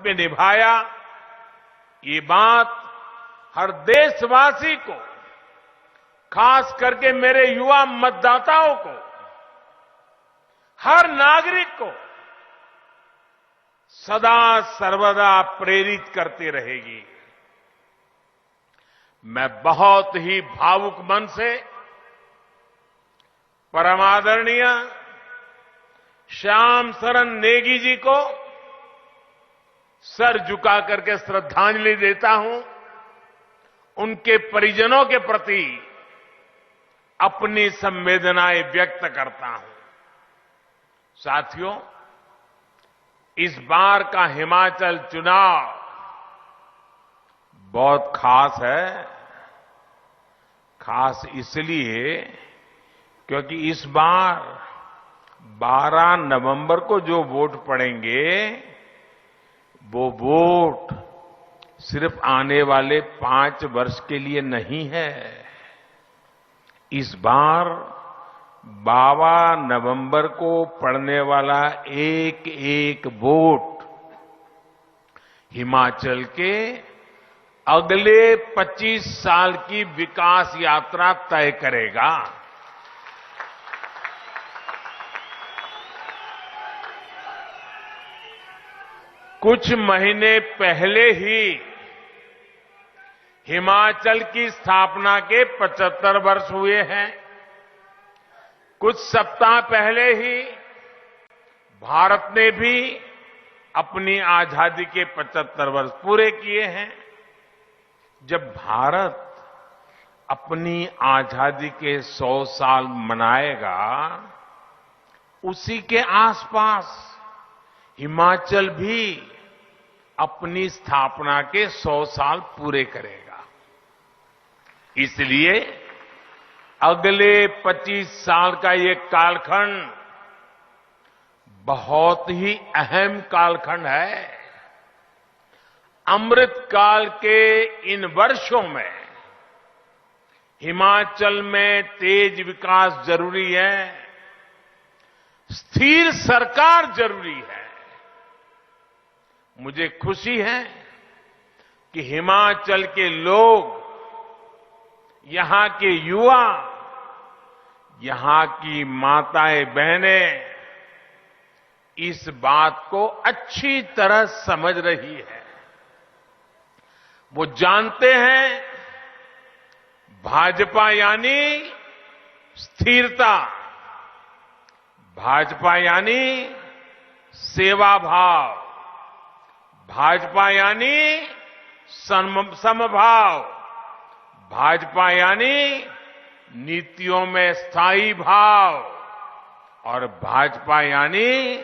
में निभाया, ये बात हर देशवासी को, खास करके मेरे युवा मतदाताओं को, हर नागरिक को सदा सर्वदा प्रेरित करती रहेगी। मैं बहुत ही भावुक मन से परमादरणीय श्याम शरण नेगी जी को सर झुका करके श्रद्धांजलि देता हूं। उनके परिजनों के प्रति अपनी संवेदनाएं व्यक्त करता हूं। साथियों, इस बार का हिमाचल चुनाव बहुत खास है। खास इसलिए क्योंकि इस बार 12 नवंबर को जो वोट पड़ेंगे, वो वोट सिर्फ आने वाले 5 वर्ष के लिए नहीं है। इस बार 12 नवंबर को पड़ने वाला एक एक वोट हिमाचल के अगले 25 साल की विकास यात्रा तय करेगा। कुछ महीने पहले ही हिमाचल की स्थापना के 75 वर्ष हुए हैं। कुछ सप्ताह पहले ही भारत ने भी अपनी आजादी के 75 वर्ष पूरे किए हैं। जब भारत अपनी आजादी के 100 साल मनाएगा, उसी के आसपास हिमाचल भी अपनी स्थापना के 100 साल पूरे करेगा। इसलिए अगले 25 साल का ये कालखंड बहुत ही अहम कालखंड है। अमृत काल के इन वर्षों में हिमाचल में तेज विकास जरूरी है, स्थिर सरकार जरूरी है। मुझे खुशी है कि हिमाचल के लोग, यहां के युवा, यहां की माताएं बहनें इस बात को अच्छी तरह समझ रही है। वो जानते हैं भाजपा यानी स्थिरता, भाजपा यानी सेवा भाव, भाजपा यानी समभाव, भाजपा यानी नीतियों में स्थायी भाव, और भाजपा यानी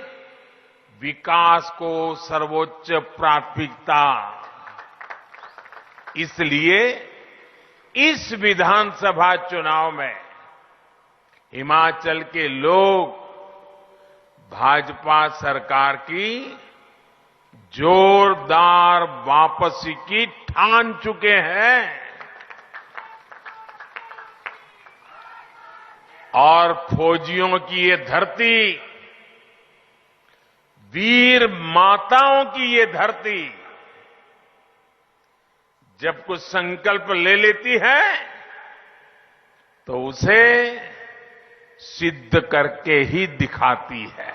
विकास को सर्वोच्च प्राथमिकता। इसलिए इस विधानसभा चुनाव में हिमाचल के लोग भाजपा सरकार की जोरदार वापसी की ठान चुके हैं। और फौजियों की ये धरती, वीर माताओं की ये धरती जब कुछ संकल्प ले लेती है तो उसे सिद्ध करके ही दिखाती है।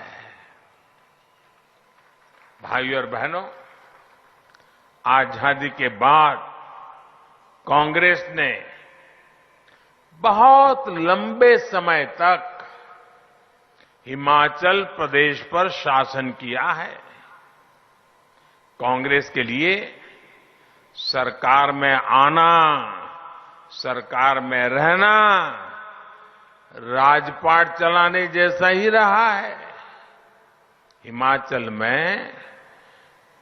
भाइयों और बहनों, आजादी के बाद कांग्रेस ने बहुत लंबे समय तक हिमाचल प्रदेश पर शासन किया है। कांग्रेस के लिए सरकार में आना, सरकार में रहना राजपाट चलाने जैसा ही रहा है। हिमाचल में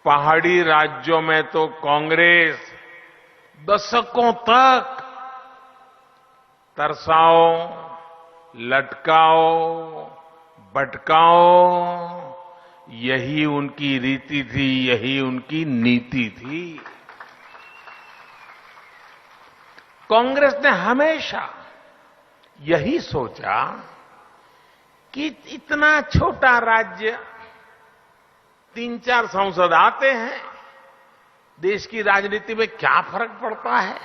पहाड़ी राज्यों में तो कांग्रेस दशकों तक तरसाओ, लटकाओ, भटकाओ, यही उनकी रीति थी, यही उनकी नीति थी। कांग्रेस ने हमेशा यही सोचा कि इतना छोटा राज्य, 3-4 सांसद आते हैं, देश की राजनीति में क्या फर्क पड़ता है?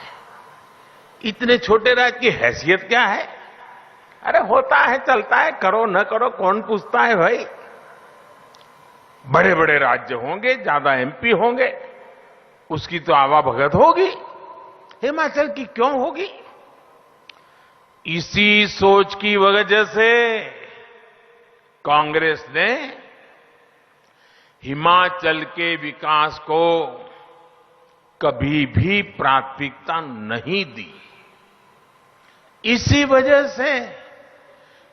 इतने छोटे राज्य की हैसियत क्या है? अरे होता है, चलता है, करो न करो, कौन पूछता है भाई? बड़े बड़े राज्य होंगे, ज्यादा एमपी होंगे, उसकी तो आवाभगत होगी, हिमाचल की क्यों होगी? इसी सोच की वजह से कांग्रेस ने हिमाचल के विकास को कभी भी प्राथमिकता नहीं दी। इसी वजह से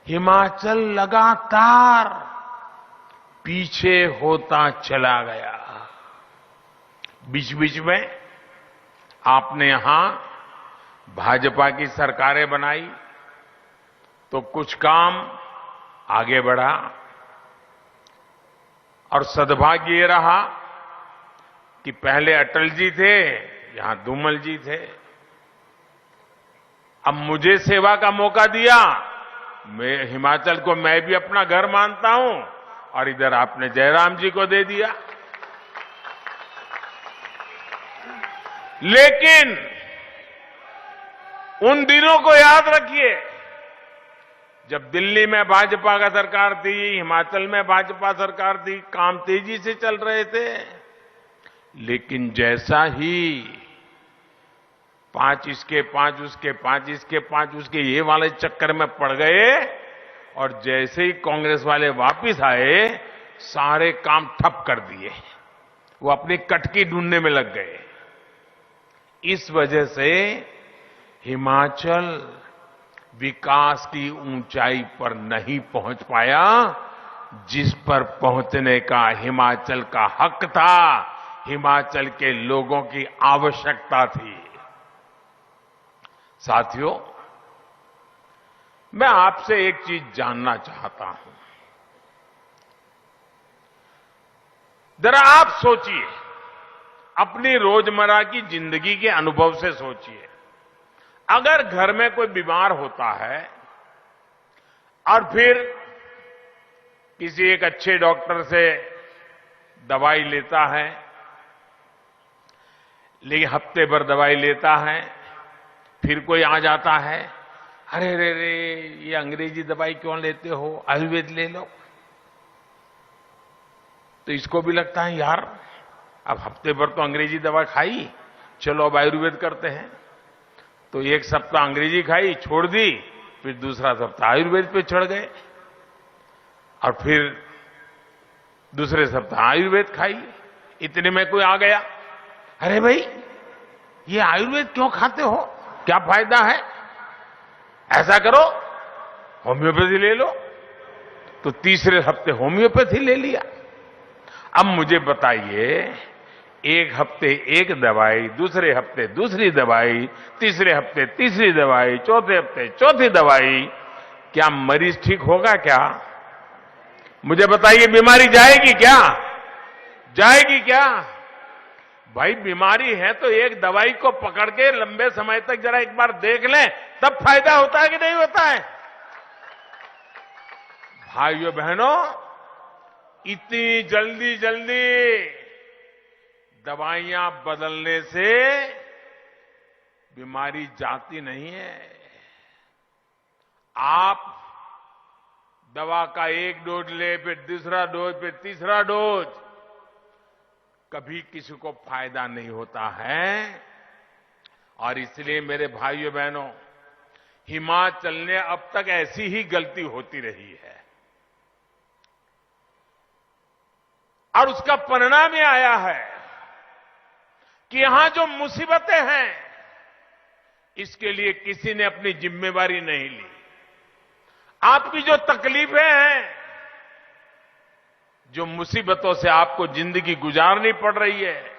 हिमाचल लगातार पीछे होता चला गया। बीच बीच में आपने यहां भाजपा की सरकारें बनाई तो कुछ काम आगे बढ़ा, और सद्भाग्य ये रहा कि पहले अटल जी थे, यहां धूमल जी थे। अब मुझे सेवा का मौका दिया, मैं हिमाचल को मैं भी अपना घर मानता हूं, और इधर आपने जयराम जी को दे दिया। लेकिन उन दिनों को याद रखिए जब दिल्ली में भाजपा का सरकार थी, हिमाचल में भाजपा सरकार थी, काम तेजी से चल रहे थे। लेकिन जैसा ही 5 इसके 5 उसके 5 इसके 5 उसके ये वाले चक्कर में पड़ गए, और जैसे ही कांग्रेस वाले वापस आए, सारे काम ठप कर दिए। वो अपनी कटकी ढूंढने में लग गए। इस वजह से हिमाचल विकास की ऊंचाई पर नहीं पहुंच पाया, जिस पर पहुंचने का हिमाचल का हक था, हिमाचल के लोगों की आवश्यकता थी। साथियों, मैं आपसे एक चीज जानना चाहता हूं। जरा आप सोचिए, अपनी रोजमर्रा की जिंदगी के अनुभव से सोचिए। अगर घर में कोई बीमार होता है और फिर किसी एक अच्छे डॉक्टर से दवाई लेता है, लेकिन हफ्ते भर दवाई लेता है, फिर कोई आ जाता है, अरे रे रे ये अंग्रेजी दवाई क्यों लेते हो, आयुर्वेद ले लो। तो इसको भी लगता है यार अब हफ्ते भर तो अंग्रेजी दवा खाई, चलो अब आयुर्वेद करते हैं। तो एक सप्ताह अंग्रेजी खाई, छोड़ दी, फिर दूसरा सप्ताह आयुर्वेद पे चढ़ गए, और फिर दूसरे सप्ताह आयुर्वेद खाई। इतने में कोई आ गया, अरे भाई ये आयुर्वेद क्यों खाते हो, क्या फायदा है, ऐसा करो होम्योपैथी ले लो। तो तीसरे हफ्ते होम्योपैथी ले लिया। अब मुझे बताइए, एक हफ्ते एक दवाई, दूसरे हफ्ते दूसरी दवाई, तीसरे हफ्ते तीसरी दवाई, चौथे हफ्ते चौथी दवाई, क्या मरीज ठीक होगा क्या? मुझे बताइए, बीमारी जाएगी क्या? जाएगी क्या? भाई बीमारी है तो एक दवाई को पकड़ के लंबे समय तक जरा एक बार देख लें, तब फायदा होता है कि नहीं होता है? भाइयों बहनों, इतनी जल्दी जल्दी दवाइयां बदलने से बीमारी जाती नहीं है। आप दवा का एक डोज ले, फिर दूसरा डोज, फिर तीसरा डोज, कभी किसी को फायदा नहीं होता है। और इसलिए मेरे भाइयों बहनों, हिमाचल ने अब तक ऐसी ही गलती होती रही है, और उसका परिणाम ये आया है कि यहां जो मुसीबतें हैं, इसके लिए किसी ने अपनी जिम्मेवारी नहीं ली। आपकी जो तकलीफें हैं, जो मुसीबतों से आपको जिंदगी गुजारनी पड़ रही है,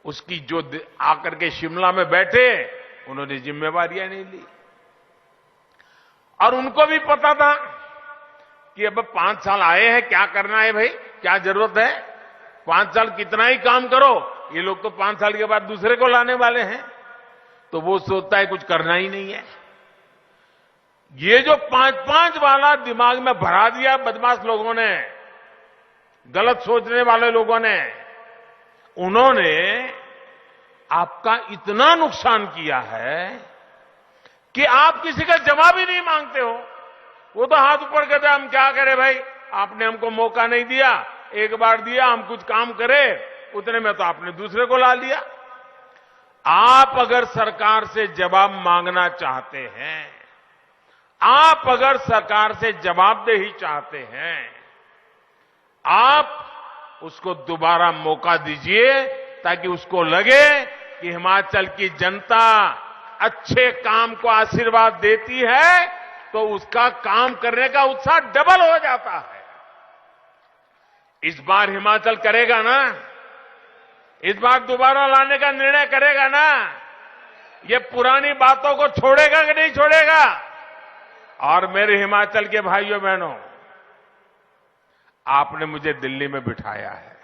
उसकी जो आकर के शिमला में बैठे, उन्होंने जिम्मेवारियां नहीं ली। और उनको भी पता था कि अब 5 साल आए हैं, क्या करना है भाई, क्या जरूरत है, 5 साल कितना ही काम करो, ये लोग तो 5 साल के बाद दूसरे को लाने वाले हैं। तो वो सोचता है कुछ करना ही नहीं है। ये जो 5-5 वाला दिमाग में भरा दिया बदमाश लोगों ने, गलत सोचने वाले लोगों ने, उन्होंने आपका इतना नुकसान किया है कि आप किसी का जवाब ही नहीं मांगते हो। वो तो हाथ ऊपर करते, हम क्या करें भाई, आपने हमको मौका नहीं दिया, एक बार दिया, हम कुछ काम करें, उतने में तो आपने दूसरे को ला लिया। आप अगर सरकार से जवाब मांगना चाहते हैं, आप अगर सरकार से जवाबदेही चाहते हैं, आप उसको दोबारा मौका दीजिए ताकि उसको लगे कि हिमाचल की जनता अच्छे काम को आशीर्वाद देती है तो उसका काम करने का उत्साह डबल हो जाता है। इस बार हिमाचल करेगा ना, इस बार दोबारा लाने का निर्णय करेगा ना, ये पुरानी बातों को छोड़ेगा कि नहीं छोड़ेगा। और मेरे हिमाचल के भाइयों बहनों, आपने मुझे दिल्ली में बिठाया है,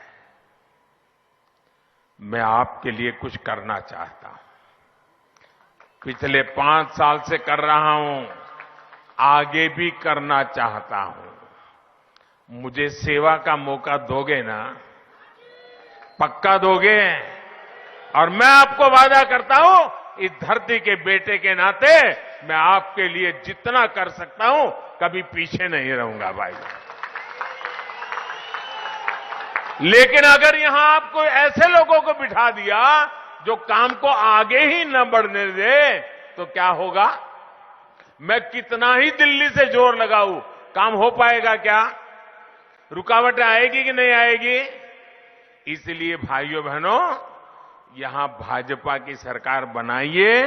मैं आपके लिए कुछ करना चाहता हूं। पिछले 5 साल से कर रहा हूं, आगे भी करना चाहता हूं। मुझे सेवा का मौका दोगे ना? पक्का दोगे? और मैं आपको वादा करता हूं, इस धरती के बेटे के नाते मैं आपके लिए जितना कर सकता हूं, कभी पीछे नहीं रहूंगा भाई। लेकिन अगर यहां आपको ऐसे लोगों को बिठा दिया जो काम को आगे ही न बढ़ने दे, तो क्या होगा? मैं कितना ही दिल्ली से जोर लगाऊं, काम हो पाएगा क्या? रुकावटें आएगी कि नहीं आएगी? इसलिए भाइयों बहनों, यहां भाजपा की सरकार बनाइए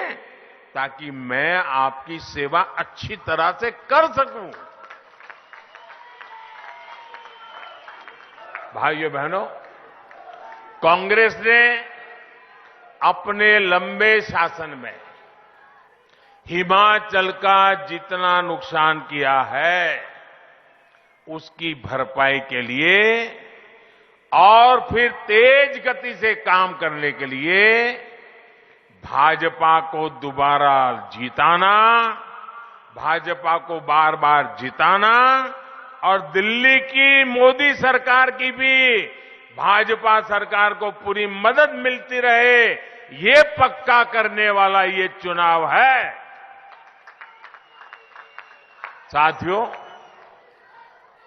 ताकि मैं आपकी सेवा अच्छी तरह से कर सकूं। भाइयों बहनों, कांग्रेस ने अपने लंबे शासन में हिमाचल का जितना नुकसान किया है, उसकी भरपाई के लिए और फिर तेज गति से काम करने के लिए भाजपा को दोबारा जिताना, भाजपा को बार बार जिताना और दिल्ली की मोदी सरकार की भी भाजपा सरकार को पूरी मदद मिलती रहे, ये पक्का करने वाला ये चुनाव है। साथियों,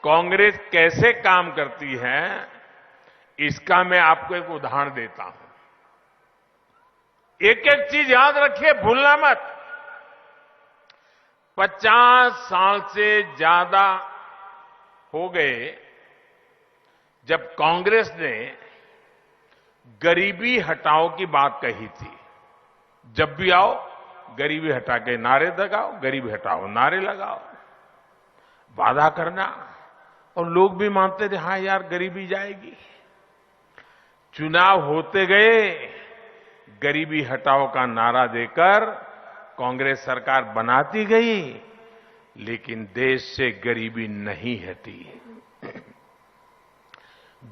कांग्रेस कैसे काम करती है, इसका मैं आपको एक उदाहरण देता हूं। एक एक चीज याद रखिए, भूलना मत। 50 साल से ज्यादा हो गए जब कांग्रेस ने गरीबी हटाओ की बात कही थी। जब भी आओ, गरीबी हटा के नारे लगाओ, गरीबी हटाओ नारे लगाओ, वादा करना, और लोग भी मानते थे हां यार गरीबी जाएगी। चुनाव होते गए, गरीबी हटाओ का नारा देकर कांग्रेस सरकार बनाती गई, लेकिन देश से गरीबी नहीं हटी।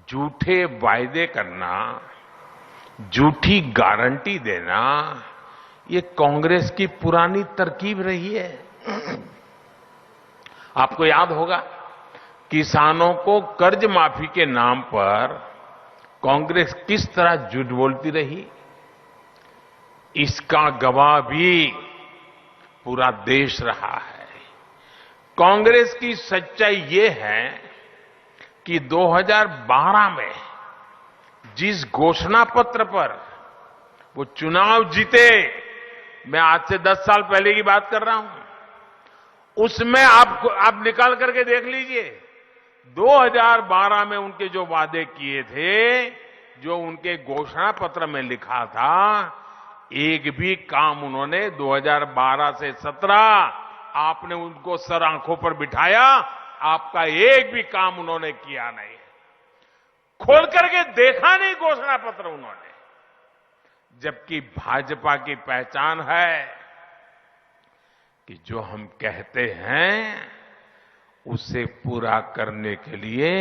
झूठे वायदे करना, झूठी गारंटी देना, ये कांग्रेस की पुरानी तरकीब रही है। आपको याद होगा, किसानों को कर्ज माफी के नाम पर कांग्रेस किस तरह झूठ बोलती रही, इसका गवाह भी पूरा देश रहा है। कांग्रेस की सच्चाई ये है कि 2012 में जिस घोषणा पत्र पर वो चुनाव जीते, मैं आज से 10 साल पहले की बात कर रहा हूं, उसमें आप निकाल करके देख लीजिए, 2012 में उनके जो वादे किए थे, जो उनके घोषणा पत्र में लिखा था, एक भी काम उन्होंने 2012 से 17 आपने उनको सर आंखों पर बिठाया, आपका एक भी काम उन्होंने किया नहीं। खोल करके देखा नहीं घोषणा पत्र उन्होंने। जबकि भाजपा की पहचान है कि जो हम कहते हैं उसे पूरा करने के लिए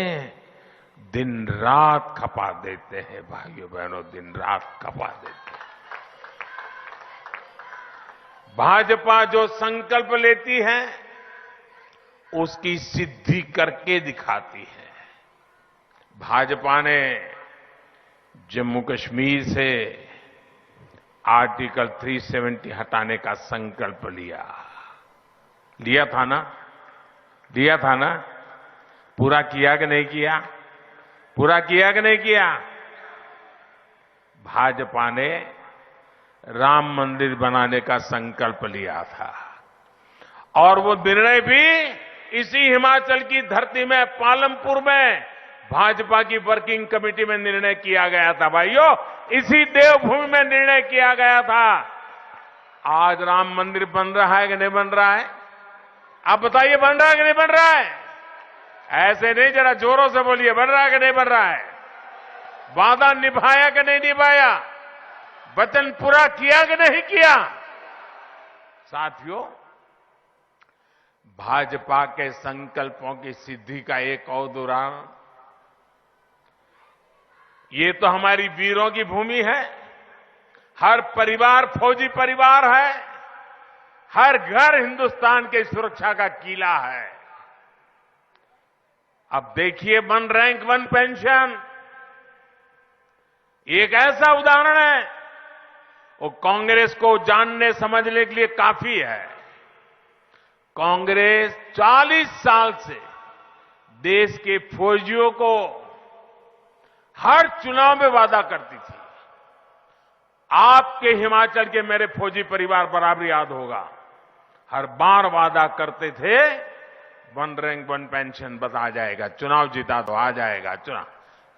दिन रात खपा देते हैं। भाइयों बहनों, दिन रात खपा देते हैं। भाजपा जो संकल्प लेती है उसकी सिद्धि करके दिखाती है। भाजपा ने जम्मू कश्मीर से आर्टिकल 370 हटाने का संकल्प लिया था ना? पूरा किया कि नहीं किया? पूरा किया कि नहीं किया? भाजपा ने राम मंदिर बनाने का संकल्प लिया था और वो निर्णय भी इसी हिमाचल की धरती में, पालमपुर में भाजपा की वर्किंग कमेटी में निर्णय किया गया था। भाइयों, इसी देवभूमि में निर्णय किया गया था। आज राम मंदिर बन रहा है कि नहीं बन रहा है? आप बताइए, बन रहा है कि नहीं बन रहा है? ऐसे नहीं, जरा जोरों से बोलिए, बन रहा है कि नहीं बन रहा है? वादा निभाया कि नहीं निभाया? वचन पूरा किया कि नहीं किया? साथियों, भाजपा के संकल्पों की सिद्धि का एक और उदाहरण, ये तो हमारी वीरों की भूमि है। हर परिवार फौजी परिवार है। हर घर हिंदुस्तान की सुरक्षा का किला है। अब देखिए, वन रैंक वन पेंशन एक ऐसा उदाहरण है, वो कांग्रेस को जानने समझने के लिए काफी है। कांग्रेस 40 साल से देश के फौजियों को हर चुनाव में वादा करती थी। आपके हिमाचल के मेरे फौजी परिवार बराबर याद होगा, हर बार वादा करते थे, वन रैंक वन पेंशन बस आ जाएगा, चुनाव जीता तो आ जाएगा। चुनाव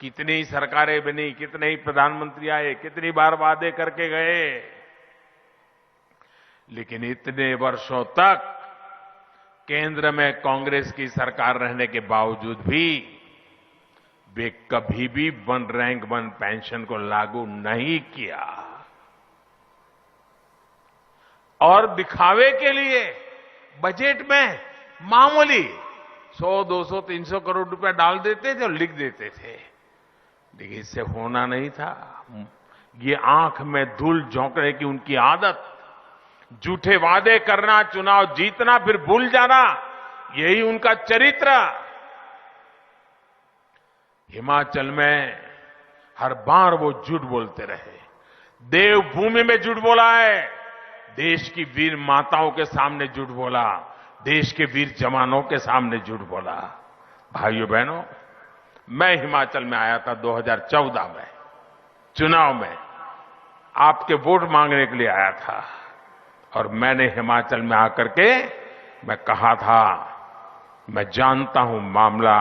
कितनी सरकारें बनी, कितने ही प्रधानमंत्री आए, कितनी बार वादे करके गए, लेकिन इतने वर्षों तक केंद्र में कांग्रेस की सरकार रहने के बावजूद भी वे कभी भी वन रैंक वन पेंशन को लागू नहीं किया। और दिखावे के लिए बजट में मामूली 100, 200, 300 करोड़ रुपया डाल देते थे और लिख देते थे, लेकिन इससे होना नहीं था। ये आंख में धूल झोंकने की उनकी आदत, झूठे वादे करना, चुनाव जीतना फिर भूल जाना, यही उनका चरित्र। हिमाचल में हर बार वो झूठ बोलते रहे। देवभूमि में झूठ बोला है, देश की वीर माताओं के सामने झूठ बोला, देश के वीर जवानों के सामने झूठ बोला। भाइयों बहनों, मैं हिमाचल में आया था 2014 में, चुनाव में आपके वोट मांगने के लिए आया था, और मैंने हिमाचल में आकर के मैं कहा था, मैं जानता हूं मामला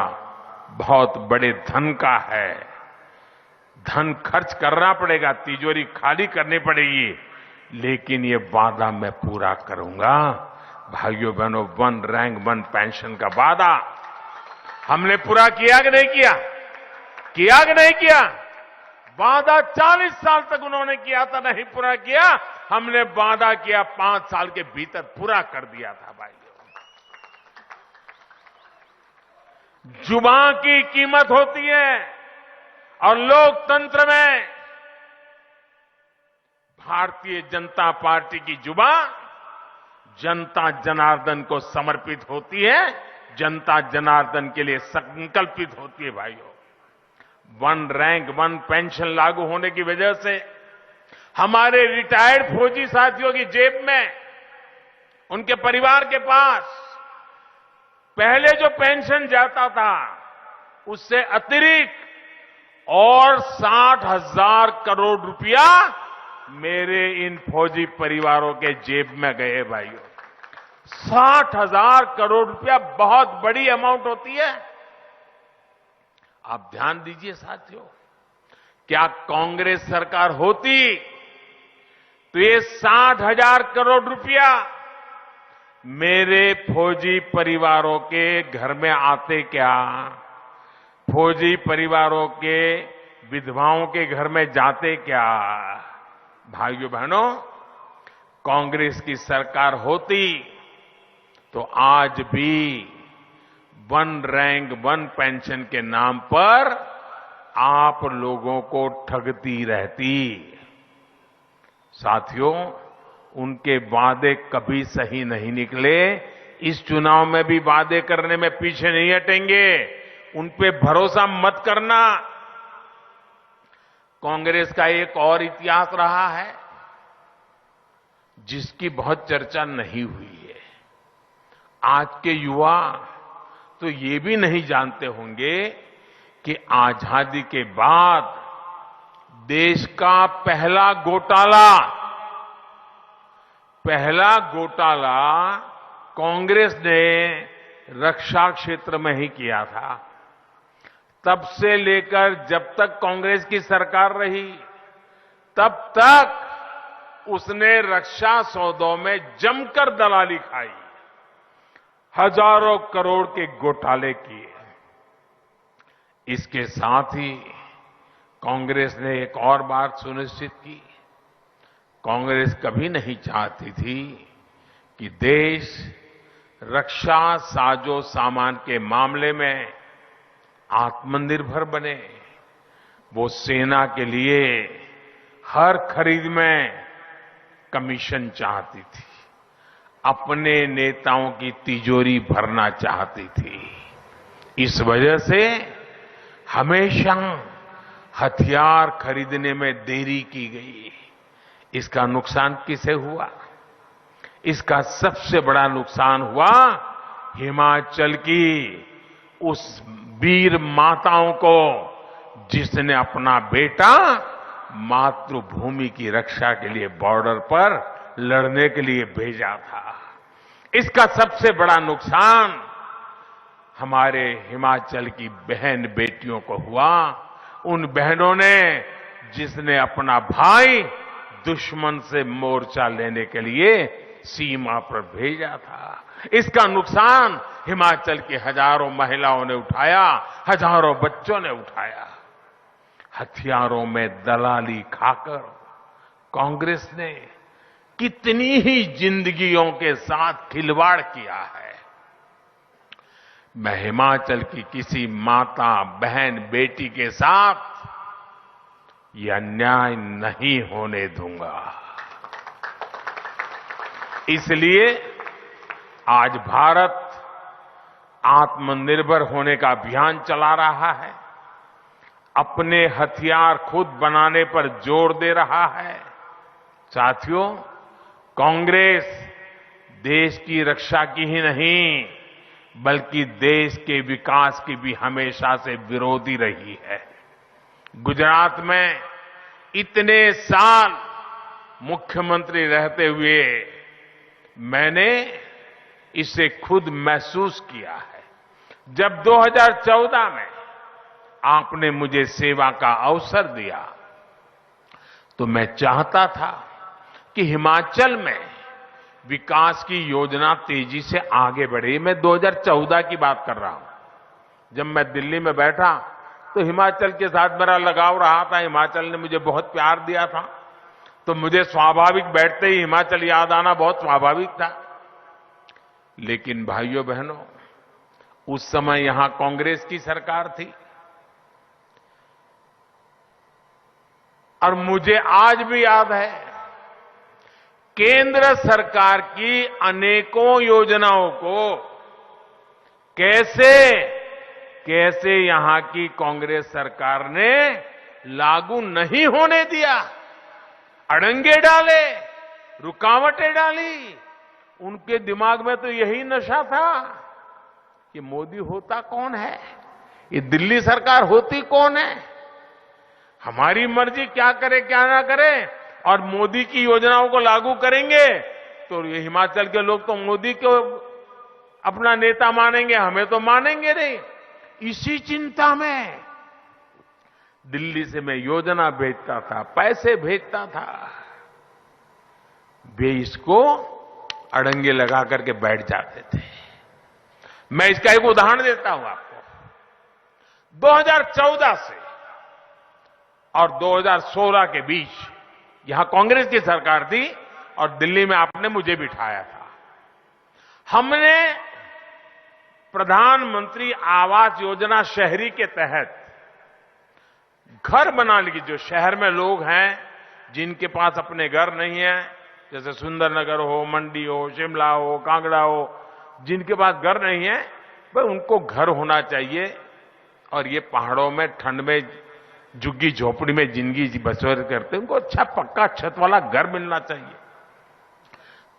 बहुत बड़े धन का है, धन खर्च करना पड़ेगा, तिजोरी खाली करनी पड़ेगी, लेकिन ये वादा मैं पूरा करूंगा। भाइयों बहनों, वन रैंक वन पेंशन का वादा हमने पूरा किया कि नहीं किया? किया कि नहीं किया? वादा 40 साल तक उन्होंने किया था, नहीं पूरा किया। हमने वादा किया, 5 साल के भीतर पूरा कर दिया था। भाइयों, जुबान की कीमत होती है, और लोकतंत्र में भारतीय जनता पार्टी की जुबान जनता जनार्दन को समर्पित होती है, जनता जनार्दन के लिए संकल्पित होती है। भाइयों, वन रैंक वन पेंशन लागू होने की वजह से हमारे रिटायर्ड फौजी साथियों की जेब में, उनके परिवार के पास पहले जो पेंशन जाता था, उससे अतिरिक्त और 60,000 करोड़ रुपया मेरे इन फौजी परिवारों के जेब में गए। भाइयों, 60,000 करोड़ रुपया बहुत बड़ी अमाउंट होती है। आप ध्यान दीजिए साथियों, क्या कांग्रेस सरकार होती तो ये 60,000 करोड़ रुपया मेरे फौजी परिवारों के घर में आते क्या? फौजी परिवारों के विधवाओं के घर में जाते क्या? भाइयों बहनों, कांग्रेस की सरकार होती तो आज भी वन रैंक वन पेंशन के नाम पर आप लोगों को ठगती रहती। साथियों, उनके वादे कभी सही नहीं निकले। इस चुनाव में भी वादे करने में पीछे नहीं हटेंगे। उन पे भरोसा मत करना। कांग्रेस का एक और इतिहास रहा है जिसकी बहुत चर्चा नहीं हुई है। आज के युवा तो ये भी नहीं जानते होंगे कि आजादी के बाद देश का पहला घोटाला कांग्रेस ने रक्षा क्षेत्र में ही किया था। तब से लेकर जब तक कांग्रेस की सरकार रही, तब तक उसने रक्षा सौदों में जमकर दलाली खाई, हजारों करोड़ के घोटाले किए। इसके साथ ही कांग्रेस ने एक और बात सुनिश्चित की। कांग्रेस कभी नहीं चाहती थी कि देश रक्षा साजो सामान के मामले में आत्मनिर्भर बने। वो सेना के लिए हर खरीद में कमीशन चाहती थी, अपने नेताओं की तिजोरी भरना चाहती थी। इस वजह से हमेशा हथियार खरीदने में देरी की गई। इसका नुकसान किसे हुआ? इसका सबसे बड़ा नुकसान हुआ हिमाचल की उस वीर माताओं को जिसने अपना बेटा मातृभूमि की रक्षा के लिए बॉर्डर पर लड़ने के लिए भेजा था। इसका सबसे बड़ा नुकसान हमारे हिमाचल की बहन बेटियों को हुआ। उन बहनों ने जिसने अपना भाई दुश्मन से मोर्चा लेने के लिए सीमा पर भेजा था। इसका नुकसान हिमाचल की हजारों महिलाओं ने उठाया, हजारों बच्चों ने उठाया। हथियारों में दलाली खाकर कांग्रेस ने कितनी ही जिंदगियों के साथ खिलवाड़ किया है। मैं हिमाचल की किसी माता, बहन, बेटी के साथ ये अन्याय नहीं होने दूंगा। इसलिए आज भारत आत्मनिर्भर होने का अभियान चला रहा है, अपने हथियार खुद बनाने पर जोर दे रहा है। साथियों, कांग्रेस देश की रक्षा की ही नहीं बल्कि देश के विकास की भी हमेशा से विरोधी रही है। गुजरात में इतने साल मुख्यमंत्री रहते हुए मैंने इसे खुद महसूस किया है। जब 2014 में आपने मुझे सेवा का अवसर दिया तो मैं चाहता था कि हिमाचल में विकास की योजना तेजी से आगे बढ़े। मैं 2014 की बात कर रहा हूं। जब मैं दिल्ली में बैठा तो हिमाचल के साथ मेरा लगाव रहा था। हिमाचल ने मुझे बहुत प्यार दिया था, तो मुझे स्वाभाविक बैठते ही हिमाचल याद आना बहुत स्वाभाविक था। लेकिन भाइयों बहनों, उस समय यहां कांग्रेस की सरकार थी और मुझे आज भी याद है केंद्र सरकार की अनेकों योजनाओं को कैसे यहां की कांग्रेस सरकार ने लागू नहीं होने दिया, अड़ंगे डाले, रुकावटें डाली। उनके दिमाग में तो यही नशा था कि मोदी होता कौन है, ये दिल्ली सरकार होती कौन है, हमारी मर्जी क्या करे क्या ना करे, और मोदी की योजनाओं को लागू करेंगे तो ये हिमाचल के लोग तो मोदी को अपना नेता मानेंगे, हमें तो मानेंगे नहीं। इसी चिंता में दिल्ली से मैं योजना भेजता था, पैसे भेजता था, वे इसको अड़ंगे लगा करके बैठ जाते थे। मैं इसका एक उदाहरण देता हूं आपको। 2014 से और 2016 के बीच यहां कांग्रेस की सरकार थी और दिल्ली में आपने मुझे बिठाया था। हमने प्रधानमंत्री आवास योजना शहरी के तहत घर बनाने की, जो शहर में लोग हैं जिनके पास अपने घर नहीं है, जैसे सुंदरनगर हो, मंडी हो, शिमला हो, कांगड़ा हो, जिनके पास घर नहीं है, भाई उनको घर होना चाहिए। और ये पहाड़ों में ठंड में झुग्गी झोपड़ी में जिंदगी बसर करते हैं, उनको अच्छा पक्का छत वाला घर मिलना चाहिए।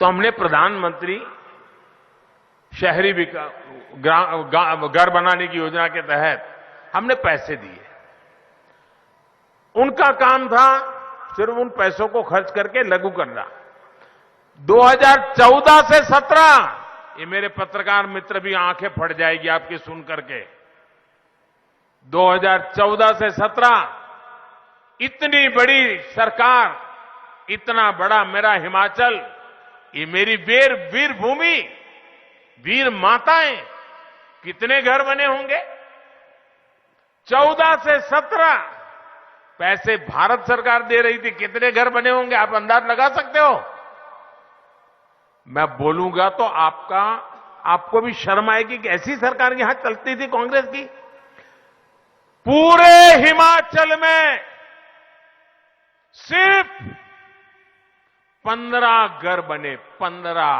तो हमने प्रधानमंत्री शहरी घर बनाने की योजना के तहत हमने पैसे दिए। उनका काम था सिर्फ उन पैसों को खर्च करके लागू करना। 2014 से 17, ये मेरे पत्रकार मित्र भी आंखें फट जाएगी आपकी सुन करके, 2014 से 17 इतनी बड़ी सरकार, इतना बड़ा मेरा हिमाचल, ये मेरी वीर भूमि, वीर माताएं, कितने घर बने होंगे। 14 से 17 पैसे भारत सरकार दे रही थी, कितने घर बने होंगे आप अंदाज लगा सकते हो। मैं बोलूंगा तो आपको भी शर्म आएगी कि ऐसी सरकार यहां चलती थी कांग्रेस की। पूरे हिमाचल में सिर्फ 15 घर बने, 15।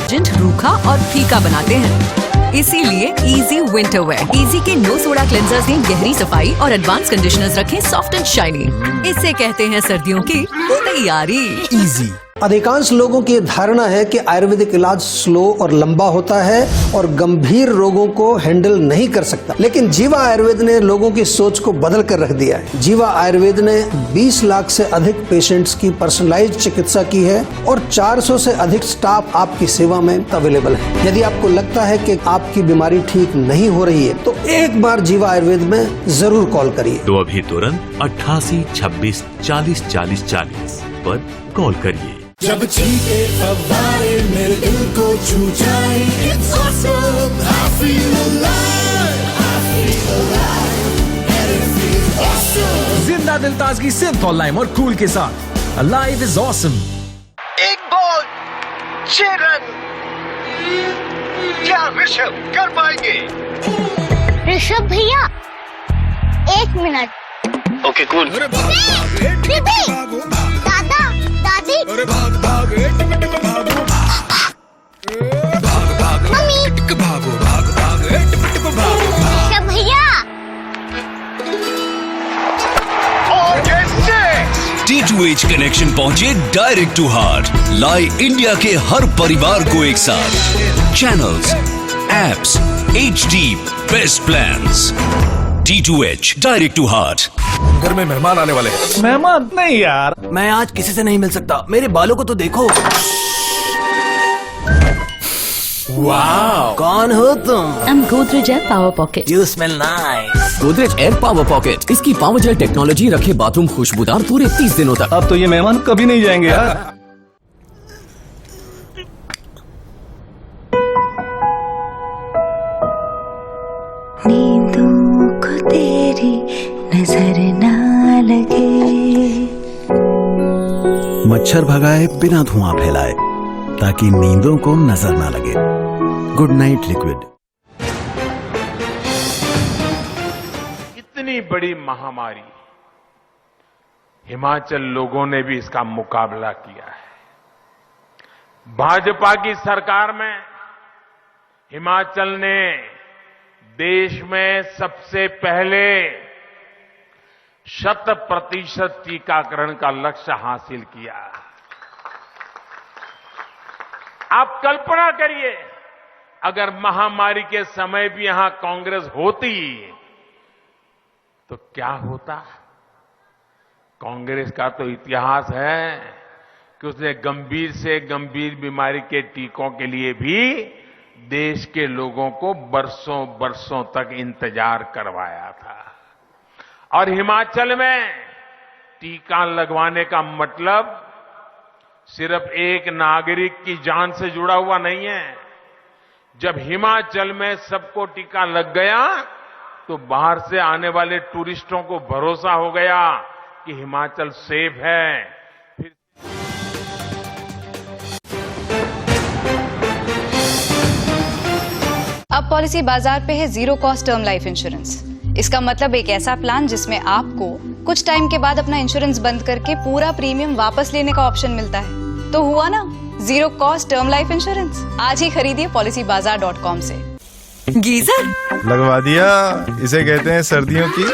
जिंट रूखा और फीका बनाते हैं, इसीलिए इजी विंटर वेयर। इजी के नो सोडा क्लेंजर्स ने गहरी सफाई और एडवांस कंडीशनर्स रखें सॉफ्ट एंड शाइनी। इससे कहते हैं सर्दियों की तैयारी। इजी। अधिकांश लोगों की धारणा है कि आयुर्वेदिक इलाज स्लो और लंबा होता है और गंभीर रोगों को हैंडल नहीं कर सकता, लेकिन जीवा आयुर्वेद ने लोगों की सोच को बदल कर रख दिया है। जीवा आयुर्वेद ने 20 लाख से अधिक पेशेंट्स की पर्सनलाइज्ड चिकित्सा की है और 400 से अधिक स्टाफ आपकी सेवा में अवेलेबल है। यदि आपको लगता है कि आपकी बीमारी ठीक नहीं हो रही है तो एक बार जीवा आयुर्वेद में जरूर कॉल करिए। तो अभी तुरंत 88 26 40 40 40 पर कॉल करिए। जब छींटे फव्वारे मेरे दिल को छू जाए, It's awesome, I feel alive, I feel alive, and it feels awesome. जिंदा दिल ताजगी सिंथॉल लाइम और कूल के साथ Alive is awesome। एक बॉल 6 रन, क्या ऋषभ कर पाएंगे? ऋषभ भैया 1 मिनट। Okay cool. दादा दादी, अरे भाग भाग टिक टिक भागो, भाग भाग टिक टिक भागो, भाग भाग टिक टिक भागो। ऋषभ भैया और कैसे D2H कनेक्शन पहुंचे डायरेक्ट टू हार्ट, लाए इंडिया के हर परिवार को एक साथ। Channels, apps, HD, best plans. D2H direct to heart. घर में मेहमान आने वाले हैं। मेहमान नहीं यार, मैं आज किसी से नहीं मिल सकता, मेरे बालों को तो देखो। वाओ, कौन हो तुम? I'm Godrej Air Power Pocket। You smell nice। Godrej air power pocket, इसकी पावर जेल टेक्नोलॉजी रखे बाथरूम खुशबूदार पूरे 30 दिनों तक। अब तो ये मेहमान कभी नहीं जाएंगे यार। नींदों को तेरी नजर ना लगे, मच्छर भगाए बिना धुआं फैलाए ताकि नींदों को नजर ना लगे। Good night liquid. इतनी बड़ी महामारी, हिमाचल लोगों ने भी इसका मुकाबला किया है। भाजपा की सरकार में हिमाचल ने देश में सबसे पहले 100% टीकाकरण का लक्ष्य हासिल किया। आप कल्पना करिए, अगर महामारी के समय भी यहां कांग्रेस होती तो क्या होता। कांग्रेस का तो इतिहास है कि उसने गंभीर से गंभीर बीमारी के टीकों के लिए भी देश के लोगों को बरसों बरसों तक इंतजार करवाया था। और हिमाचल में टीका लगवाने का मतलब सिर्फ एक नागरिक की जान से जुड़ा हुआ नहीं है। जब हिमाचल में सबको टीका लग गया तो बाहर से आने वाले टूरिस्टों को भरोसा हो गया कि हिमाचल सेफ है। अब पॉलिसी बाजार पे है zero cost term life insurance. इसका मतलब एक ऐसा प्लान जिसमें आपको कुछ टाइम के बाद अपना इंश्योरेंस बंद करके पूरा प्रीमियम वापस लेने का ऑप्शन मिलता है। तो हुआ ना zero cost term life insurance. आज ही खरीदिए policybazaar.com से। गीजर लगवा दिया, इसे कहते हैं सर्दियों की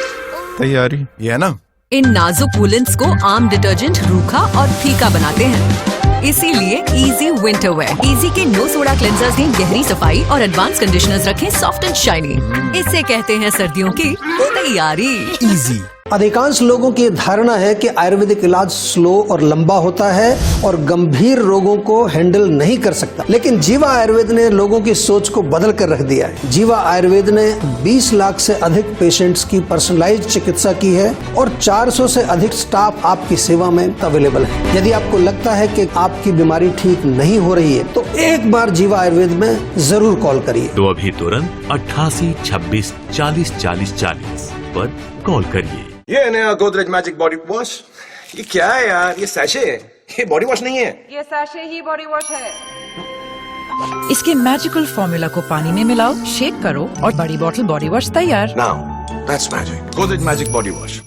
तैयारी ये है ना। इन नाजुक वुलेन्स को आम डिटर्जेंट रूखा और फीका बनाते हैं, इसीलिए इजी विंटर वेयर। इजी के नो सोडा क्लेंजर्स दें गहरी सफाई और एडवांस कंडीशनर्स रखें सॉफ्ट एंड शाइनी। इससे कहते हैं सर्दियों की तैयारी। इजी। अधिकांश लोगों की धारणा है कि आयुर्वेदिक इलाज स्लो और लंबा होता है और गंभीर रोगों को हैंडल नहीं कर सकता, लेकिन जीवा आयुर्वेद ने लोगों की सोच को बदल कर रख दिया है। जीवा आयुर्वेद ने 20 लाख से अधिक पेशेंट्स की पर्सनलाइज्ड चिकित्सा की है और 400 से अधिक स्टाफ आपकी सेवा में अवेलेबल है। यदि आपको लगता है कि आपकी बीमारी ठीक नहीं हो रही है तो एक बार जीवा आयुर्वेद में जरूर कॉल करिए। तो अभी तुरंत 88 26 40 40 40 पर कॉल करिए। ये नया गोदरेज मैजिक बॉडी वॉश, ये क्या है यार? ये सैशे है, ये बॉडी वॉश नहीं है। ये सैशे ही बॉडी वॉश है। इसके मैजिकल फॉर्मूला को पानी में मिलाओ, शेक करो और बड़ी बोतल बॉडी वॉश तैयार। Now that's magic. Godrej magic body wash.